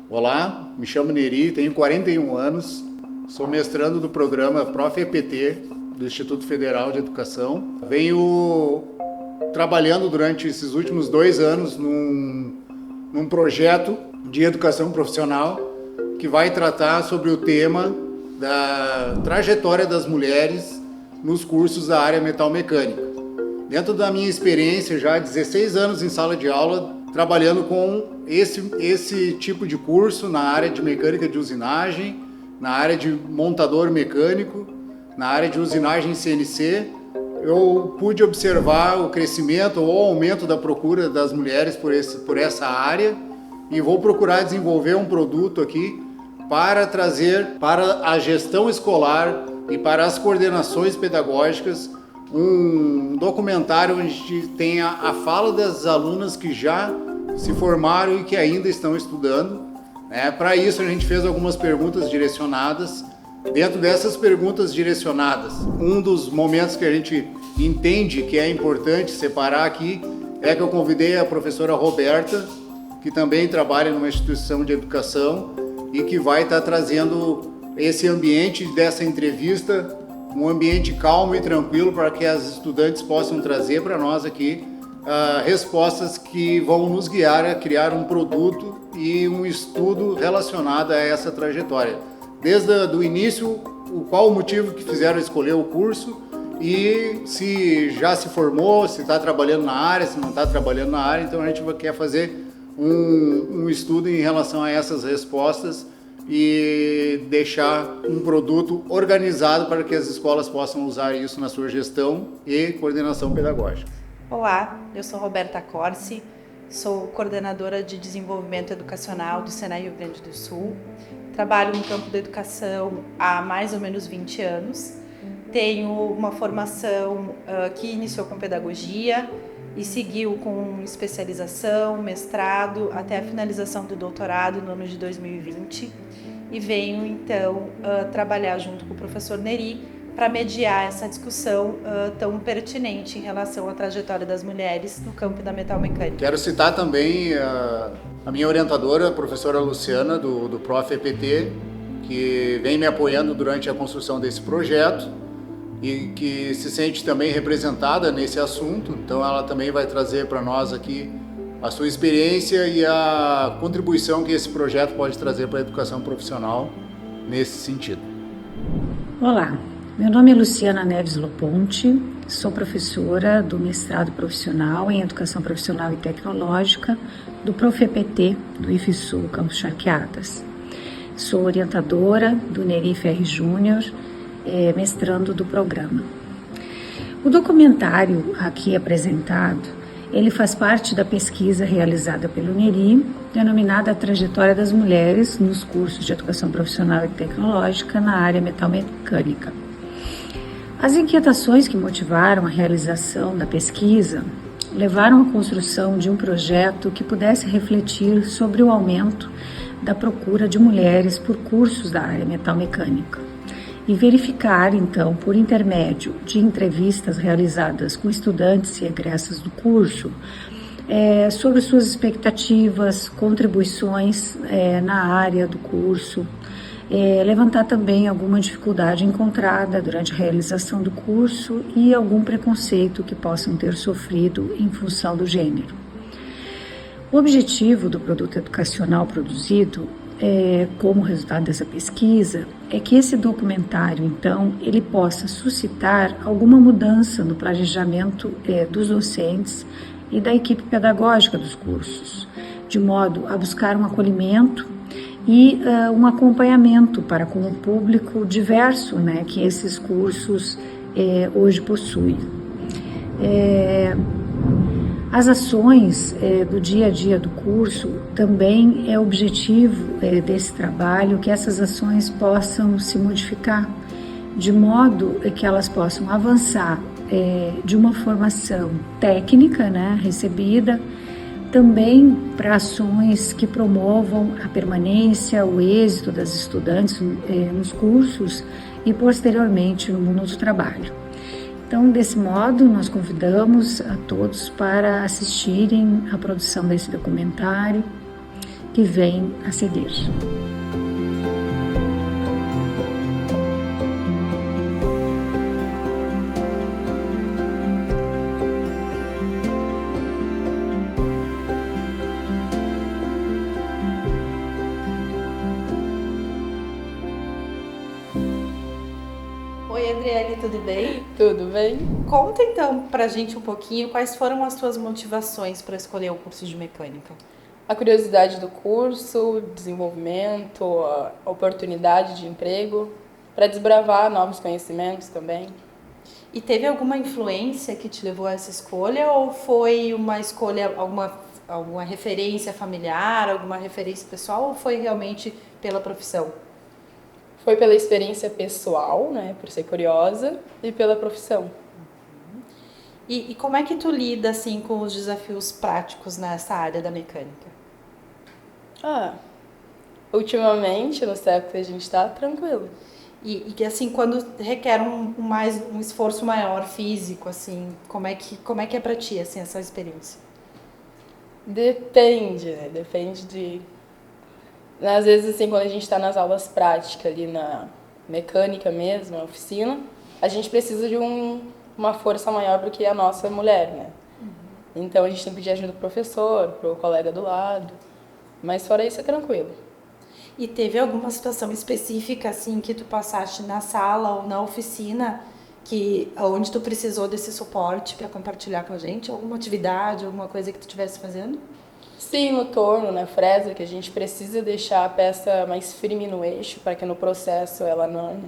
Olá, me chamo Neri, tenho 41 anos, sou mestrando do programa Prof-EPT do Instituto Federal de Educação. Venho trabalhando durante esses últimos 2 anos num projeto de educação profissional que vai tratar sobre o tema da trajetória das mulheres nos cursos da área metalmecânica. Dentro da minha experiência, já há 16 anos em sala de aula, trabalhando com esse tipo de curso na área de mecânica de usinagem, na área de montador mecânico, na área de usinagem CNC, eu pude observar o crescimento ou aumento da procura das mulheres por essa área e vou procurar desenvolver um produto aqui para trazer para a gestão escolar e para as coordenações pedagógicas um documentário onde tenha a fala das alunas que já se formaram e que ainda estão estudando. Para isso a gente fez algumas perguntas direcionadas. Dentro dessas perguntas direcionadas, um dos momentos que a gente entende que é importante separar aqui é que eu convidei a professora Roberta, que também trabalha numa instituição de educação e que vai estar trazendo esse ambiente dessa entrevista, um ambiente calmo e tranquilo para que as estudantes possam trazer para nós aqui respostas que vão nos guiar a criar um produto e um estudo relacionado a essa trajetória. Desde o início, qual o motivo que fizeram escolher o curso e se já se formou, se está trabalhando na área, se não está trabalhando na área. Então a gente quer fazer um estudo em relação a essas respostas e deixar um produto organizado para que as escolas possam usar isso na sua gestão e coordenação pedagógica. Olá, eu sou Roberta Corsi, sou coordenadora de desenvolvimento educacional do Senai Rio Grande do Sul. Trabalho no campo da educação há mais ou menos 20 anos. Tenho uma formação que iniciou com pedagogia e seguiu com especialização, mestrado, até a finalização do doutorado no ano de 2020. E venho, então, trabalhar junto com o professor Neri para mediar essa discussão tão pertinente em relação à trajetória das mulheres no campo da metalmecânica. Quero citar também a minha orientadora, a professora Luciana, do Prof-EPT, que vem me apoiando durante a construção desse projeto e que se sente também representada nesse assunto. Então ela também vai trazer para nós aqui a sua experiência e a contribuição que esse projeto pode trazer para a educação profissional nesse sentido. Olá, meu nome é Luciana Neves Loponte, sou professora do mestrado profissional em Educação Profissional e Tecnológica do Prof-EPT do IFSU Campus Charqueadas. Sou orientadora do Neri Ferri Júnior, mestrando do programa. O documentário aqui apresentado, ele faz parte da pesquisa realizada pelo Neri, denominada a Trajetória das Mulheres nos cursos de Educação Profissional e Tecnológica na área metalmecânica. As inquietações que motivaram a realização da pesquisa levaram à construção de um projeto que pudesse refletir sobre o aumento da procura de mulheres por cursos da área metalmecânica e verificar, então, por intermédio de entrevistas realizadas com estudantes e egressas do curso, sobre suas expectativas, contribuições na área do curso, levantar também alguma dificuldade encontrada durante a realização do curso e algum preconceito que possam ter sofrido em função do gênero. O objetivo do produto educacional produzido, como resultado dessa pesquisa, é que esse documentário, então, ele possa suscitar alguma mudança no planejamento dos docentes e da equipe pedagógica dos cursos, de modo a buscar um acolhimento e um acompanhamento para com o público diverso, que esses cursos hoje possuem. As ações do dia a dia do curso também é objetivo desse trabalho que essas ações possam se modificar, de modo que elas possam avançar de uma formação técnica, recebida, também para ações que promovam a permanência, o êxito das estudantes nos cursos e posteriormente no mundo do trabalho. Então, desse modo, nós convidamos a todos para assistirem à produção desse documentário que vem a seguir. Oi, Adriele, tudo bem? Tudo bem? Conta então pra gente um pouquinho quais foram as tuas motivações para escolher o curso de mecânica. A curiosidade do curso, desenvolvimento, a oportunidade de emprego, para desbravar novos conhecimentos também. E teve alguma influência que te levou a essa escolha ou foi uma escolha, alguma referência familiar, alguma referência pessoal ou foi realmente pela profissão? Foi pela experiência pessoal, né, por ser curiosa, e pela profissão. E como é que tu lida assim com os desafios práticos nessa área da mecânica? Ultimamente, no século que a gente está, tranquilo. E que assim, quando requer um esforço maior físico, assim, como é que é pra ti assim, essa experiência? Depende, né? Depende de... Às vezes, assim, quando a gente está nas aulas práticas, ali na mecânica mesmo, na oficina, a gente precisa de uma força maior do que a nossa mulher, né? Então, a gente tem que pedir ajuda pro professor, pro colega do lado. Mas fora isso, é tranquilo. E teve alguma situação específica, assim, que tu passaste na sala ou na oficina, onde tu precisou desse suporte para compartilhar com a gente? Alguma atividade, alguma coisa que tu estivesse fazendo? Sim, no torno, na fresa, que a gente precisa deixar a peça mais firme no eixo para que no processo ela não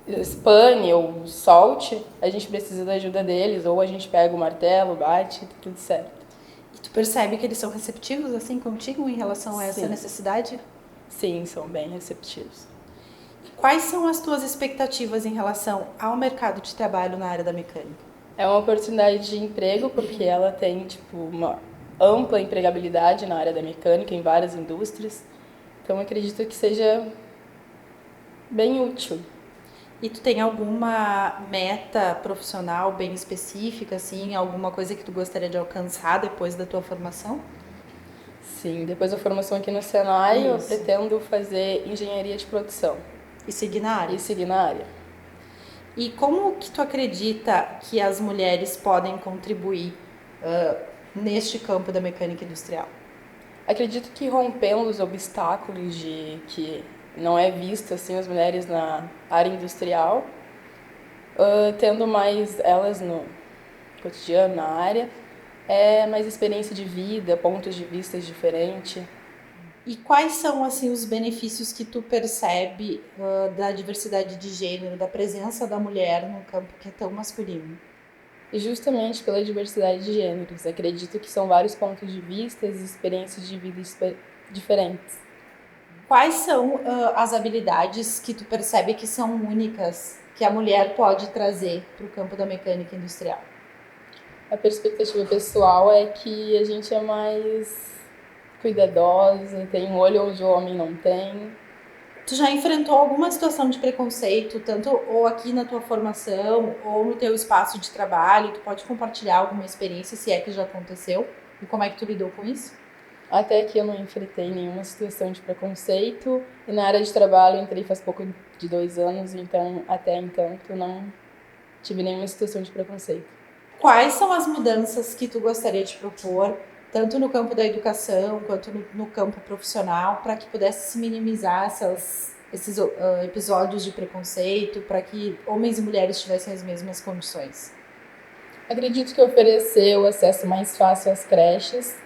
espane ou solte, a gente precisa da ajuda deles, ou a gente pega o martelo, bate, tá tudo certo. E tu percebe que eles são receptivos, assim, contigo em relação a essa Sim. necessidade? Sim, são bem receptivos. Quais são as tuas expectativas em relação ao mercado de trabalho na área da mecânica? É uma oportunidade de emprego, porque ela tem, tipo, uma ampla empregabilidade na área da mecânica, em várias indústrias. Então, acredito que seja bem útil. E tu tem alguma meta profissional bem específica, assim, alguma coisa que tu gostaria de alcançar depois da tua formação? Sim, depois da formação aqui no Senai, eu Isso. pretendo fazer engenharia de produção E seguir na área? e seguir na área. E como que tu acredita que as mulheres podem contribuir neste campo da mecânica industrial? Acredito que rompendo os obstáculos de que não é visto assim as mulheres na área industrial, tendo mais elas no cotidiano, na área, mais experiência de vida, pontos de vista diferentes. E quais são assim os benefícios que tu percebe da diversidade de gênero, da presença da mulher num campo que é tão masculino? E justamente pela diversidade de gêneros, acredito que são vários pontos de vista e experiências de vida diferentes. Quais são as habilidades que tu percebe que são únicas que a mulher pode trazer para o campo da mecânica industrial? A perspectiva pessoal é que a gente é mais cuidadosa, tem um olho onde o homem não tem. Tu já enfrentou alguma situação de preconceito, tanto ou aqui na tua formação ou no teu espaço de trabalho? Tu pode compartilhar alguma experiência, se é que já aconteceu, e como é que tu lidou com isso? Até aqui eu não enfrentei nenhuma situação de preconceito. E na área de trabalho eu entrei faz pouco de 2 anos, então até então eu não tive nenhuma situação de preconceito. Quais são as mudanças que tu gostaria de propor, tanto no campo da educação quanto no campo profissional, para que pudesse se minimizar esses episódios de preconceito, para que homens e mulheres tivessem as mesmas condições? Acredito que oferecer o acesso mais fácil às creches,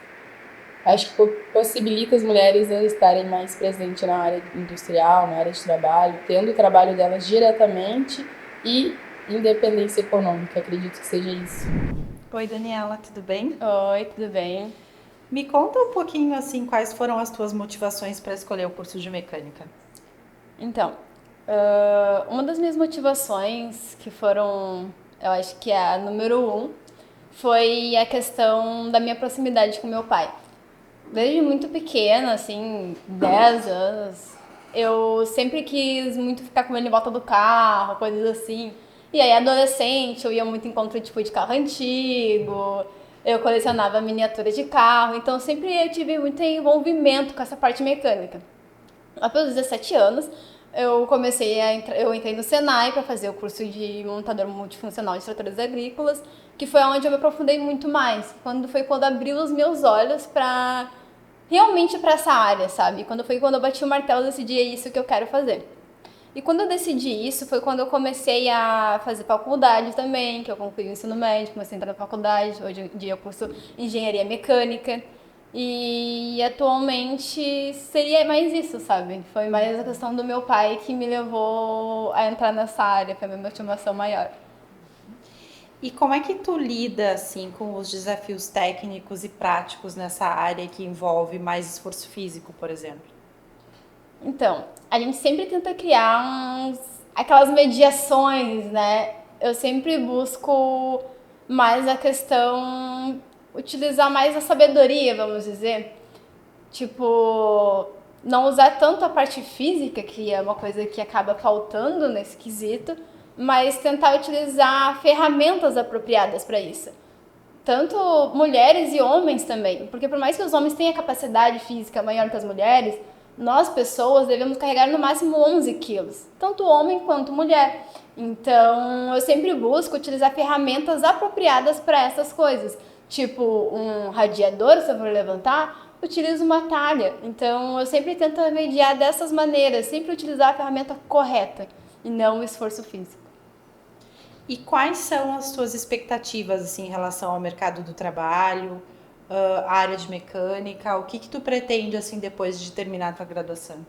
acho que possibilita as mulheres a estarem mais presentes na área industrial, na área de trabalho, tendo o trabalho delas diretamente e independência econômica, acredito que seja isso. Oi, Daniela, tudo bem? Oi, tudo bem? Me conta um pouquinho assim quais foram as tuas motivações para escolher o curso de mecânica. Então, uma das minhas motivações, que foram, eu acho que a número 1, foi a questão da minha proximidade com meu pai. Desde muito pequena, assim, 10 anos, eu sempre quis muito ficar com ele em volta do carro, coisas assim. E aí, adolescente, eu ia muito em encontro tipo de carro antigo, eu colecionava miniaturas de carro, então sempre eu tive muito envolvimento com essa parte mecânica. Após os 17 anos, eu entrei no Senai para fazer o curso de montador multifuncional de tratores agrícolas, que foi onde eu me aprofundei muito mais. Foi quando abriu os meus olhos para realmente para essa área, sabe? Quando eu bati o martelo, eu decidi, é isso que eu quero fazer. E quando eu decidi isso, foi quando eu comecei a fazer faculdade também, que eu concluí o ensino médio, comecei a entrar na faculdade, hoje em dia eu curso engenharia mecânica. E atualmente seria mais isso, sabe? Foi mais a questão do meu pai que me levou a entrar nessa área, foi a minha motivação maior. E como é que tu lida, assim, com os desafios técnicos e práticos nessa área que envolve mais esforço físico, por exemplo? Então, a gente sempre tenta criar aquelas mediações, né? Eu sempre busco mais a questão, utilizar mais a sabedoria, vamos dizer. Tipo, não usar tanto a parte física, que é uma coisa que acaba faltando nesse quesito, mas tentar utilizar ferramentas apropriadas para isso. Tanto mulheres e homens também, porque por mais que os homens tenham capacidade física maior que as mulheres, nós, pessoas, devemos carregar no máximo 11 quilos, tanto homem quanto mulher. Então, eu sempre busco utilizar ferramentas apropriadas para essas coisas. Tipo, um radiador, se eu for levantar, utilizo uma talha. Então, eu sempre tento mediar dessas maneiras, sempre utilizar a ferramenta correta e não o esforço físico. E quais são as tuas expectativas, assim, em relação ao mercado do trabalho, a área de mecânica? O que tu pretende, assim, depois de terminar a tua graduação?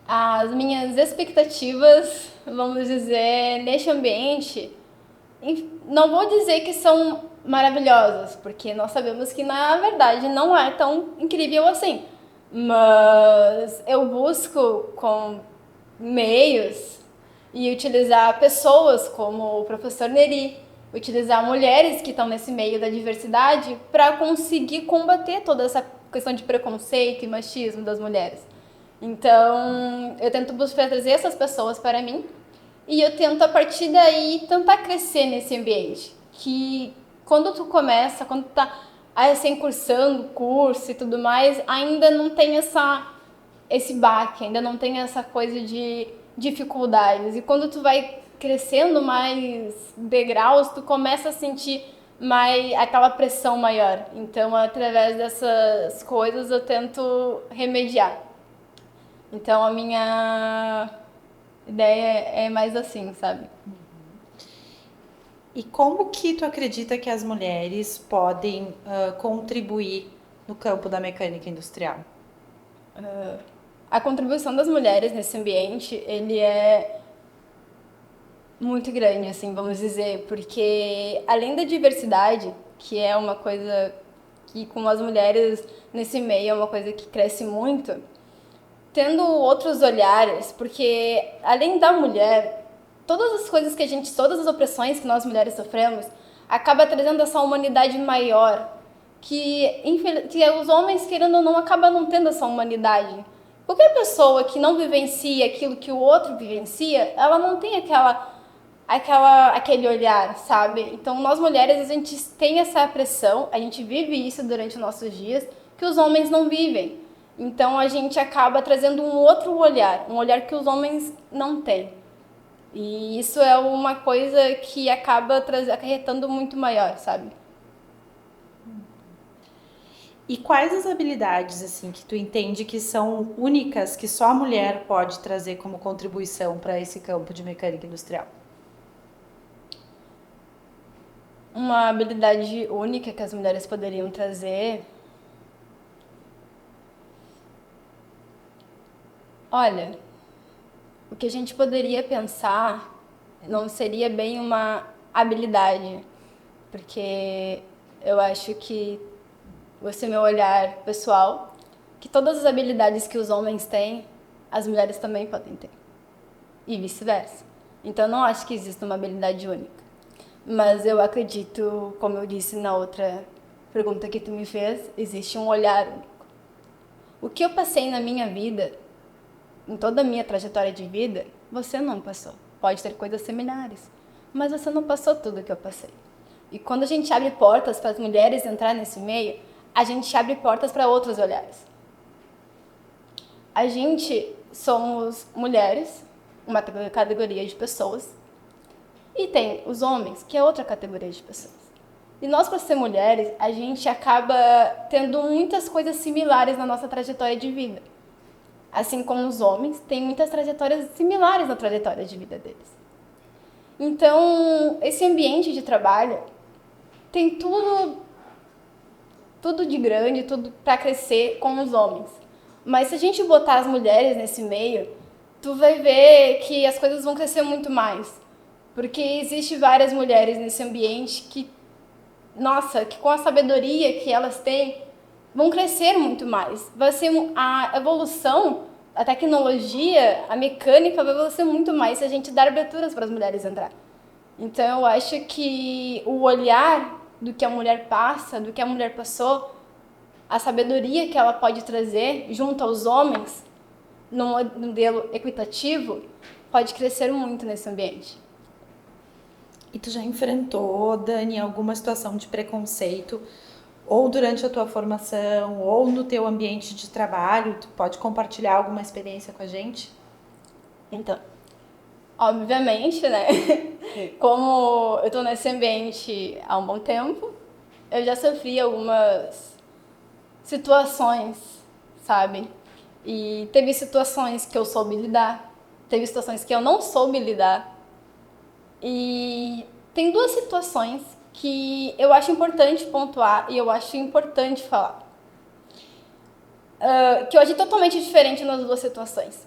As minhas expectativas, vamos dizer, neste ambiente, não vou dizer que são maravilhosas, porque nós sabemos que na verdade não é tão incrível assim. Mas eu busco com meios e utilizar pessoas como o professor Neri, utilizar mulheres que estão nesse meio da diversidade para conseguir combater toda essa questão de preconceito e machismo das mulheres. Então, eu tento buscar trazer essas pessoas para mim e eu tento, a partir daí, tentar crescer nesse ambiente. Que quando tu começa, quando tu tá assim, cursando curso e tudo mais, ainda não tem esse baque, ainda não tem essa coisa de dificuldades. E quando tu vai crescendo mais degraus, tu começa a sentir mais aquela pressão maior. Então, através dessas coisas, eu tento remediar. Então, a minha ideia é mais assim, sabe? E como que tu acredita que as mulheres podem contribuir no campo da mecânica industrial? A contribuição das mulheres nesse ambiente, ele é muito grande, assim, vamos dizer, porque além da diversidade, que é uma coisa que com as mulheres nesse meio é uma coisa que cresce muito, tendo outros olhares, porque além da mulher, todas as coisas todas as opressões que nós mulheres sofremos, acaba trazendo essa humanidade maior, que os homens, querendo ou não, acabam não tendo essa humanidade. Qualquer pessoa que não vivencia aquilo que o outro vivencia, ela não tem aquele olhar, sabe? Então, nós mulheres, a gente tem essa pressão, a gente vive isso durante os nossos dias, que os homens não vivem. Então, a gente acaba trazendo um outro olhar, um olhar que os homens não têm. E isso é uma coisa que acaba acarretando muito maior, sabe? E quais as habilidades, assim, que tu entende que são únicas, que só a mulher pode trazer como contribuição para esse campo de mecânica industrial? Uma habilidade única que as mulheres poderiam trazer... Olha, o que a gente poderia pensar não seria bem uma habilidade, porque eu acho que, esse é meu olhar pessoal, que todas as habilidades que os homens têm, as mulheres também podem ter, e vice-versa. Então, eu não acho que exista uma habilidade única, mas eu acredito, como eu disse na outra pergunta que tu me fez, existe um olhar único. O que eu passei na minha vida, em toda a minha trajetória de vida, você não passou. Pode ter coisas similares, mas você não passou tudo que eu passei. E quando a gente abre portas para as mulheres entrar nesse meio, a gente abre portas para outros olhares. A gente somos mulheres, uma categoria de pessoas, e tem os homens, que é outra categoria de pessoas. E nós, por ser mulheres, a gente acaba tendo muitas coisas similares na nossa trajetória de vida. Assim como os homens têm muitas trajetórias similares na trajetória de vida deles. Então, esse ambiente de trabalho tem tudo de grande, tudo para crescer com os homens. Mas se a gente botar as mulheres nesse meio, tu vai ver que as coisas vão crescer muito mais. Porque existe várias mulheres nesse ambiente que, nossa, que com a sabedoria que elas têm, vão crescer muito mais. Vai ser a evolução, a tecnologia, a mecânica vai evoluir muito mais se a gente dar aberturas para as mulheres entrar. Então eu acho que o olhar do que a mulher passa, do que a mulher passou, a sabedoria que ela pode trazer junto aos homens, num modelo equitativo, pode crescer muito nesse ambiente. E tu já enfrentou, Dani, alguma situação de preconceito, ou durante a tua formação, ou no teu ambiente de trabalho? Tu pode compartilhar alguma experiência com a gente? Então, obviamente, né? Como eu tô nesse ambiente há um bom tempo, eu já sofri algumas situações, sabe? E teve situações que eu soube lidar, teve situações que eu não soube lidar. E tem duas situações que eu acho importante pontuar e eu acho importante falar. Que eu achei totalmente diferente nas duas situações.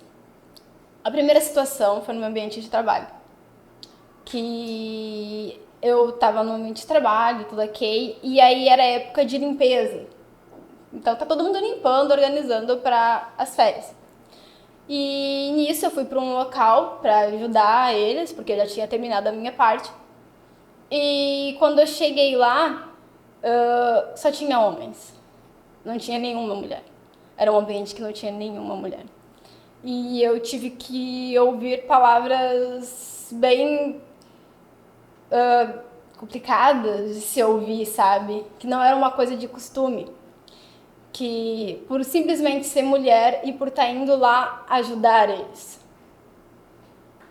A primeira situação foi no meu ambiente de trabalho. Que eu estava no ambiente de trabalho, tudo ok, e aí era época de limpeza. Então tá todo mundo limpando, organizando para as férias. E nisso eu fui para um local para ajudar eles, porque eu já tinha terminado a minha parte. E quando eu cheguei lá, só tinha homens. Não tinha nenhuma mulher. Era um ambiente que não tinha nenhuma mulher. E eu tive que ouvir palavras bem complicadas de se ouvir, sabe? Que não era uma coisa de costume. Que por simplesmente ser mulher e por estar indo lá ajudar eles.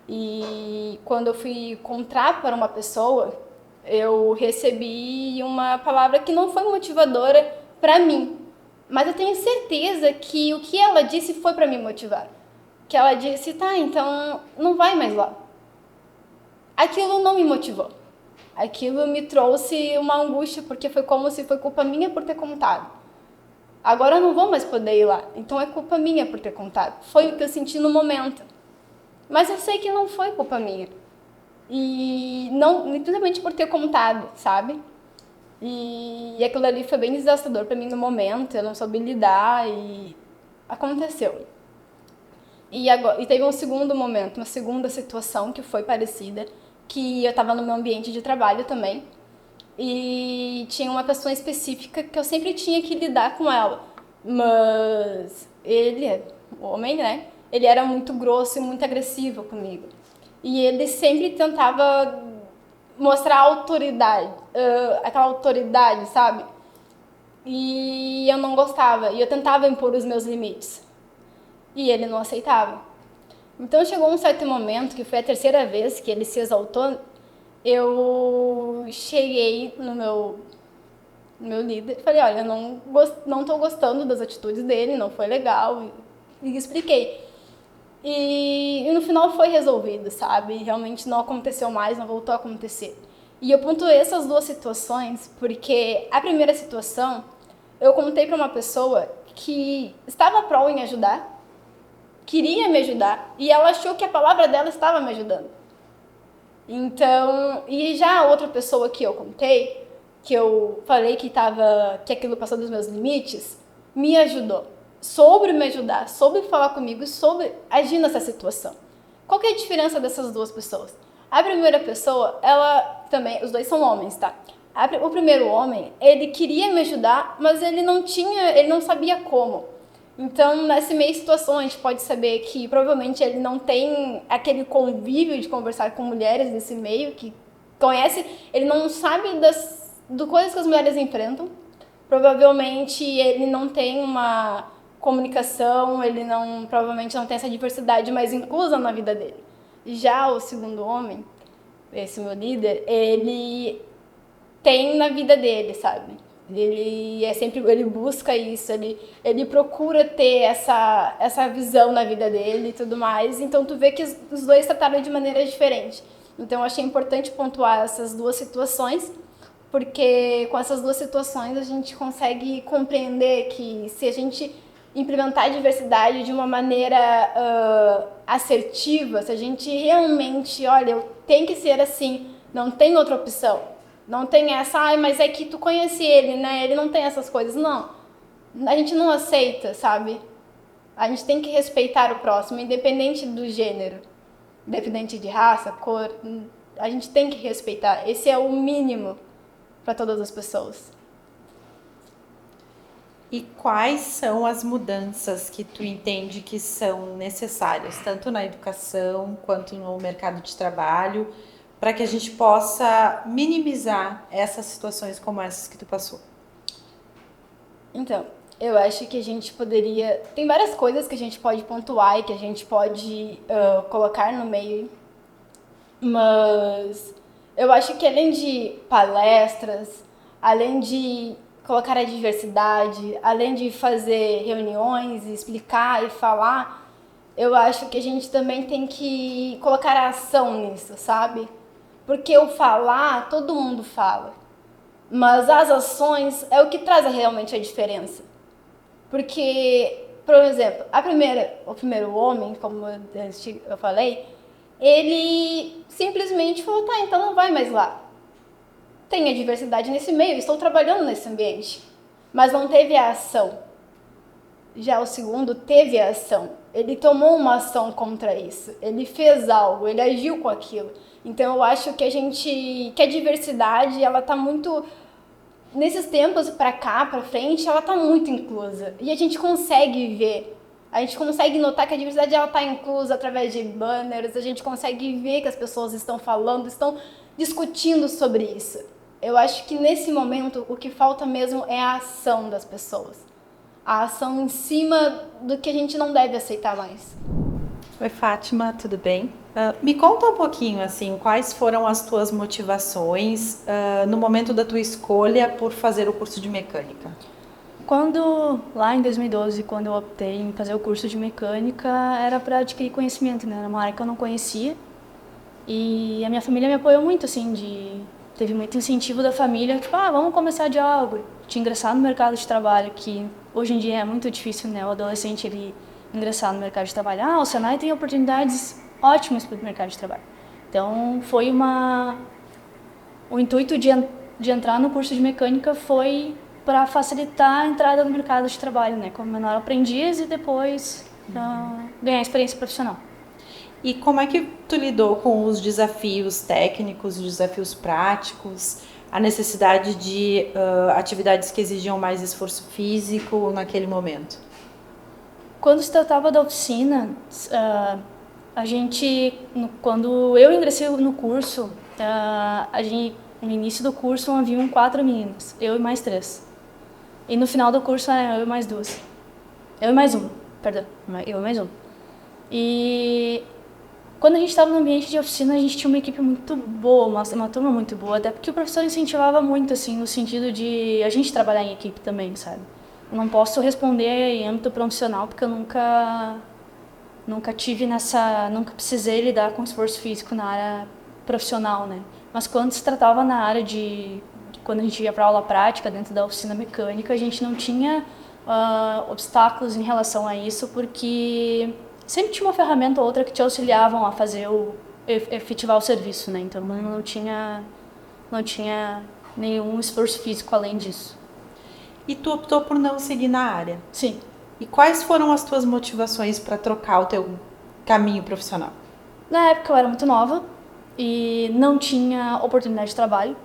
E quando eu fui contar para uma pessoa, eu recebi uma palavra que não foi motivadora para mim. Mas eu tenho certeza que o que ela disse foi para me motivar. Que ela disse, tá, então não vai mais lá. Aquilo não me motivou. Aquilo me trouxe uma angústia, porque foi como se foi culpa minha por ter contado. Agora eu não vou mais poder ir lá, então é culpa minha por ter contado. Foi o que eu senti no momento. Mas eu sei que não foi culpa minha. E não, simplesmente por ter contado, sabe? E aquilo ali foi bem desastrador para mim no momento, eu não soube lidar e aconteceu. E teve um segundo momento, uma segunda situação que foi parecida, que eu estava no meu ambiente de trabalho também. E tinha uma pessoa específica que eu sempre tinha que lidar com ela. Mas ele, o homem, né? Ele era muito grosso e muito agressivo comigo. E ele sempre tentava mostrar autoridade, aquela autoridade, sabe? E eu não gostava. E eu tentava impor os meus limites. E ele não aceitava. Então chegou um certo momento, que foi a terceira vez que ele se exaltou, eu cheguei no meu líder e falei, olha, eu não tô gostando das atitudes dele, não foi legal, e expliquei. E no final foi resolvido, sabe? Realmente não aconteceu mais, não voltou a acontecer. E eu pontuei essas duas situações porque a primeira situação, eu contei para uma pessoa que estava pró em ajudar, queria me ajudar, e ela achou que a palavra dela estava me ajudando. Então, e já a outra pessoa que eu contei, que eu falei que aquilo passou dos meus limites, me ajudou. Soube me ajudar, soube falar comigo, soube agir nessa situação. Qual que é a diferença dessas duas pessoas? A primeira pessoa, ela também, os dois são homens, tá? O primeiro homem, ele queria me ajudar, mas ele não sabia como. Então, nessa meio situação, a gente pode saber que provavelmente ele não tem aquele convívio de conversar com mulheres nesse meio, que conhece, ele não sabe do coisas que as mulheres enfrentam. Provavelmente ele não tem uma comunicação, provavelmente não tem essa diversidade mais inclusa na vida dele. Já o segundo homem, esse meu líder, ele tem na vida dele, sabe? Ele busca isso, ele procura ter essa visão na vida dele e tudo mais. Então tu vê que os dois trataram de maneira diferente. Então eu achei importante pontuar essas duas situações, porque com essas duas situações a gente consegue compreender que se a gente implementar a diversidade de uma maneira assertiva, se a gente realmente, olha, tem que ser assim, não tem outra opção. Não tem essa, mas é que tu conhece ele, né? Ele não tem essas coisas. Não. A gente não aceita, sabe? A gente tem que respeitar o próximo, independente do gênero. Independente de raça, cor. A gente tem que respeitar. Esse é o mínimo para todas as pessoas. E quais são as mudanças que tu entende que são necessárias, tanto na educação quanto no mercado de trabalho, para que a gente possa minimizar essas situações como essas que tu passou? Então, eu acho que a gente poderia... Tem várias coisas que a gente pode pontuar e que a gente pode colocar no meio, mas eu acho que além de palestras, além de colocar a diversidade, além de fazer reuniões, explicar e falar, eu acho que a gente também tem que colocar a ação nisso, sabe? Porque o falar, todo mundo fala. Mas as ações é o que traz realmente a diferença. Porque, por exemplo, o primeiro homem, como eu falei, ele simplesmente falou, tá, então não vai mais lá. Tem a diversidade nesse meio, estou trabalhando nesse ambiente. Mas não teve a ação. Já o segundo teve a ação. Ele tomou uma ação contra isso. Ele fez algo, ele agiu com aquilo. Então eu acho que a diversidade, ela tá muito, nesses tempos pra cá, pra frente, ela tá muito inclusa. E a gente consegue ver, a gente consegue notar que a diversidade, ela tá inclusa através de banners, a gente consegue ver que as pessoas estão falando, estão discutindo sobre isso. Eu acho que nesse momento o que falta mesmo é a ação das pessoas. A ação em cima do que a gente não deve aceitar mais. Oi, Fátima, tudo bem? Me conta um pouquinho, assim, quais foram as tuas motivações no momento da tua escolha por fazer o curso de mecânica? Lá em 2012, quando eu optei em fazer o curso de mecânica, era para adquirir conhecimento, né? Era uma área que eu não conhecia. E a minha família me apoiou muito, assim, teve muito incentivo da família, tipo, vamos começar de algo, de ingressar no mercado de trabalho, que hoje em dia é muito difícil, né? O adolescente, ele ingressar no mercado de trabalho. O Senai tem oportunidades ótimas para o mercado de trabalho. Então, foi o intuito de entrar no curso de mecânica foi para facilitar a entrada no mercado de trabalho, né? Como menor aprendiz e depois ganhar experiência profissional. E como é que tu lidou com os desafios técnicos, os desafios práticos, a necessidade de atividades que exigiam mais esforço físico naquele momento? Quando se tratava da oficina, quando eu ingressei no curso, no início do curso haviam 4 meninas, eu e mais 3. E no final do curso eu e mais 2. Eu e mais 1, perdão, eu e mais 1. E quando a gente estava no ambiente de oficina, a gente tinha uma equipe muito boa, uma turma muito boa, até porque o professor incentivava muito, assim, no sentido de a gente trabalhar em equipe também, sabe? Eu não posso responder em âmbito profissional, porque eu nunca nunca precisei lidar com esforço físico na área profissional, né? Mas quando se tratava na área quando a gente ia para aula prática dentro da oficina mecânica, a gente não tinha obstáculos em relação a isso, porque sempre tinha uma ferramenta ou outra que te auxiliavam a fazer efetivar o serviço, né? Então não tinha nenhum esforço físico além disso. E tu optou por não seguir na área? Sim. E quais foram as tuas motivações para trocar o teu caminho profissional? Na época eu era muito nova e não tinha oportunidade de trabalho.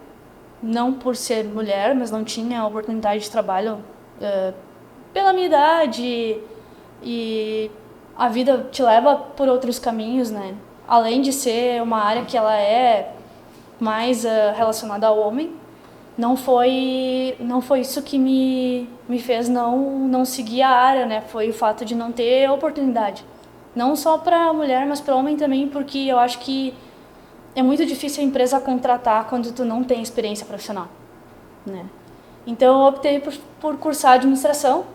Não por ser mulher, mas não tinha oportunidade de trabalho pela minha idade, e a vida te leva por outros caminhos, né? Além de ser uma área que ela é mais relacionado ao homem. Não foi isso que me fez não seguir a área, né? Foi o fato de não ter oportunidade. Não só para mulher, mas para homem também, porque eu acho que é muito difícil a empresa contratar quando tu não tem experiência profissional, né? Então eu optei por cursar administração.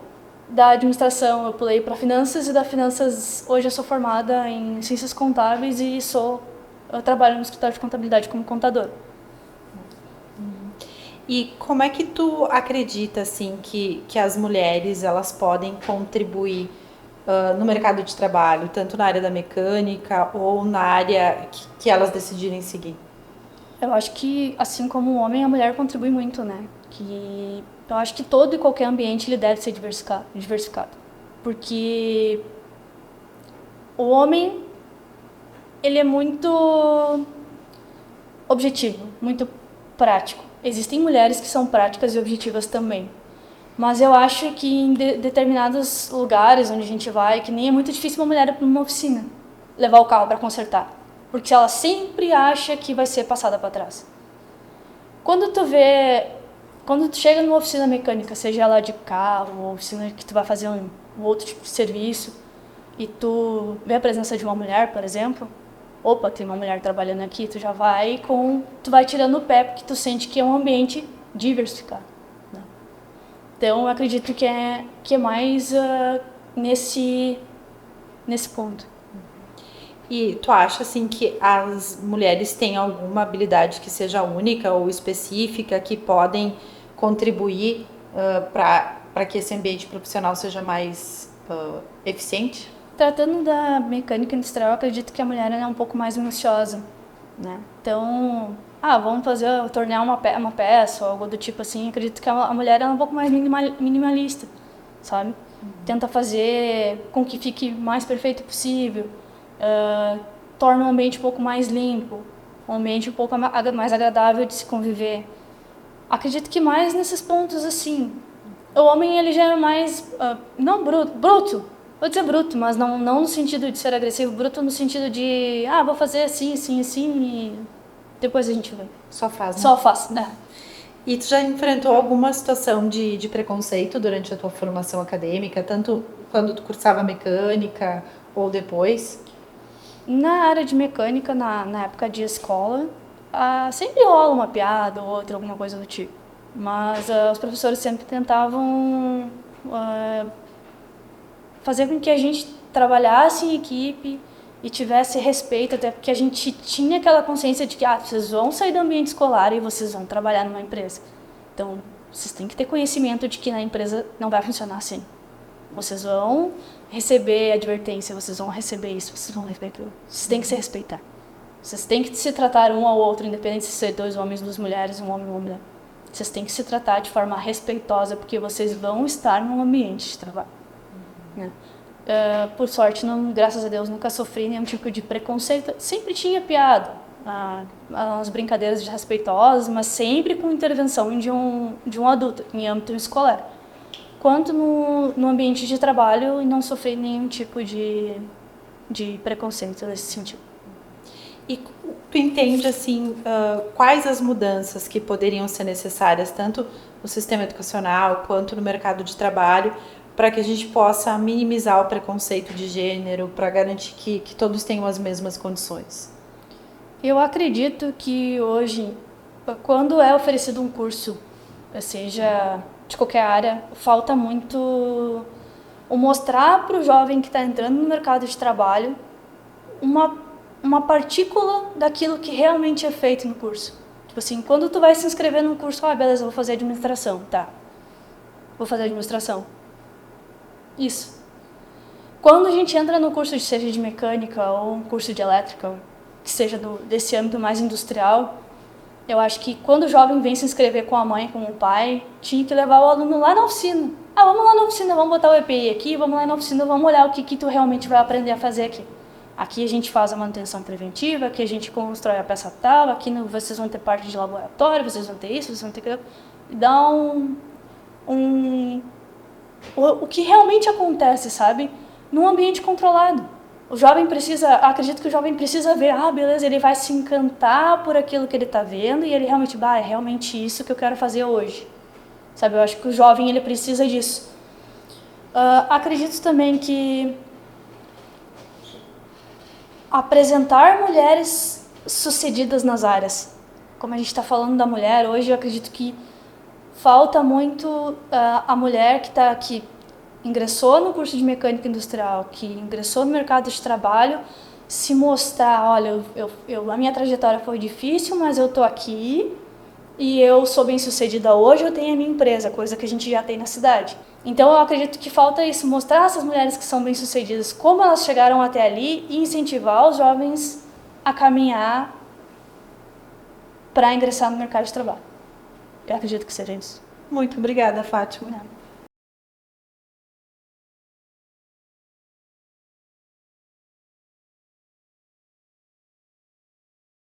Da administração eu pulei para finanças e da finanças hoje eu sou formada em ciências contábeis e eu trabalho no escritório de contabilidade como contadora. E como é que tu acredita, assim, que as mulheres, elas podem contribuir no mercado de trabalho, tanto na área da mecânica ou na área que elas decidirem seguir? Eu acho que, assim como o homem, a mulher contribui muito, né? Eu acho que todo e qualquer ambiente ele deve ser diversificado. Porque o homem, ele é muito objetivo, muito prático. Existem mulheres que são práticas e objetivas também. Mas eu acho que em determinados lugares onde a gente vai, que nem é muito difícil uma mulher ir para uma oficina levar o carro para consertar. Porque ela sempre acha que vai ser passada para trás. Quando tu chega numa oficina mecânica, seja ela de carro, ou oficina que tu vai fazer um outro tipo de serviço, e tu vê a presença de uma mulher, por exemplo, opa, tem uma mulher trabalhando aqui, tu vai tirando o pé, porque tu sente que é um ambiente diversificado, né? Então, eu acredito que é mais nesse ponto. E tu acha, assim, que as mulheres têm alguma habilidade que seja única ou específica, que podem contribuir para que esse ambiente profissional seja mais eficiente? Tratando da mecânica industrial, eu acredito que a mulher é um pouco mais minuciosa, né? Então, vamos tornear uma peça ou algo do tipo assim. Acredito que a mulher é um pouco mais minimalista, sabe? Tenta fazer com que fique mais perfeito possível, torna o ambiente um pouco mais limpo, um ambiente um pouco mais agradável de se conviver. Acredito que mais nesses pontos assim. O homem ele já é mais, não bruto. Vou dizer bruto, mas não no sentido de ser agressivo, bruto no sentido de, vou fazer assim, assim, assim, e depois a gente vê. Só faz, né? Só faz, né? E tu já enfrentou alguma situação de preconceito durante a tua formação acadêmica, tanto quando tu cursava mecânica ou depois? Na área de mecânica, na época de escola, sempre rola uma piada ou outra, alguma coisa do tipo. Mas os professores sempre tentavam fazer com que a gente trabalhasse em equipe e tivesse respeito, até porque a gente tinha aquela consciência de que vocês vão sair do ambiente escolar e vocês vão trabalhar numa empresa. Então, vocês têm que ter conhecimento de que na empresa não vai funcionar assim. Vocês vão receber advertência, vocês vão receber isso, vocês vão receber aquilo. Vocês têm que se respeitar. Vocês têm que se tratar um ao outro, independente de ser dois homens, duas mulheres, um homem e uma mulher. Vocês têm que se tratar de forma respeitosa, porque vocês vão estar num ambiente de trabalho. Por sorte, graças a Deus, nunca sofri nenhum tipo de preconceito. Sempre tinha piada, umas brincadeiras desrespeitosas, mas sempre com intervenção de um adulto, em âmbito escolar. Quanto no ambiente de trabalho, não sofri nenhum tipo de preconceito nesse sentido. E tu entende, assim, quais as mudanças que poderiam ser necessárias, tanto no sistema educacional quanto no mercado de trabalho, para que a gente possa minimizar o preconceito de gênero, para garantir que todos tenham as mesmas condições? Eu acredito que hoje, quando é oferecido um curso, seja de qualquer área, falta muito o mostrar para o jovem que está entrando no mercado de trabalho uma partícula daquilo que realmente é feito no curso. Tipo assim, quando tu vai se inscrever num curso, beleza, vou fazer administração, tá. Vou fazer administração. Isso. Quando a gente entra no curso, seja de mecânica ou um curso de elétrica, que seja desse âmbito mais industrial, eu acho que quando o jovem vem se inscrever com a mãe, com o pai, tinha que levar o aluno lá na oficina. Vamos lá na oficina, vamos botar o EPI aqui, vamos lá na oficina, vamos olhar o que tu realmente vai aprender a fazer aqui. Aqui a gente faz a manutenção preventiva, aqui a gente constrói a peça tal, aqui vocês vão ter parte de laboratório, vocês vão ter isso, vocês vão ter aquilo. E dá o que realmente acontece, sabe? Num ambiente controlado. O jovem precisa, acredito que o jovem precisa ver, beleza, ele vai se encantar por aquilo que ele está vendo e ele realmente, é realmente isso que eu quero fazer hoje. Sabe, eu acho que o jovem, ele precisa disso. Acredito também que apresentar mulheres sucedidas nas áreas. Como a gente está falando da mulher hoje, eu acredito que falta muito a mulher que ingressou no curso de mecânica industrial, que ingressou no mercado de trabalho, se mostrar, olha, a minha trajetória foi difícil, mas eu estou aqui e eu sou bem-sucedida hoje, eu tenho a minha empresa, coisa que a gente já tem na cidade. Então eu acredito que falta isso, mostrar essas mulheres que são bem-sucedidas, como elas chegaram até ali e incentivar os jovens a caminhar para ingressar no mercado de trabalho. Eu acredito que seja isso. Muito obrigada, Fátima.